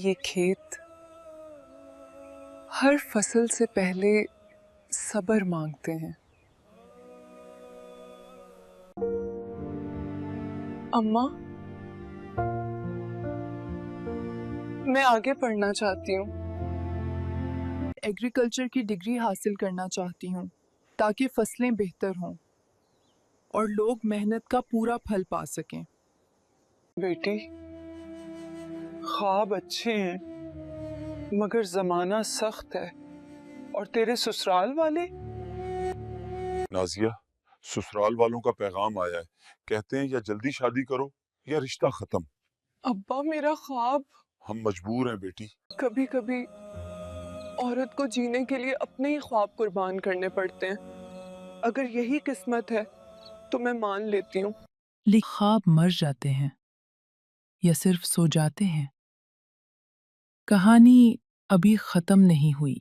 یہ کھیت ہر فصل سے پہلے صبر مانگتے ہیں۔ اماں، میں آگے پڑھنا چاہتی ہوں۔ ایگریکلچر کی ڈگری حاصل کرنا چاہتی ہوں تاکہ فصلیں بہتر ہوں اور لوگ محنت کا پورا پھل پا سکیں۔ بیٹی، خواب اچھے ہیں مگر زمانہ سخت ہے، اور تیرے سسرال والے؟ نازیہ، سسرال والوں کا پیغام آیا ہے، کہتے ہیں یا جلدی شادی کرو یا رشتہ ختم۔ ابا، میرا خواب۔ ہم مجبور ہیں بیٹی۔ کبھی کبھی عورت کو جینے کے لیے اپنے ہی خواب قربان کرنے پڑتے ہیں۔ اگر یہی قسمت ہے تو میں مان لیتی ہوں۔ لیکن خواب مر جاتے ہیں یا صرف سو جاتے ہیں؟ کہانی ابھی ختم نہیں ہوئی۔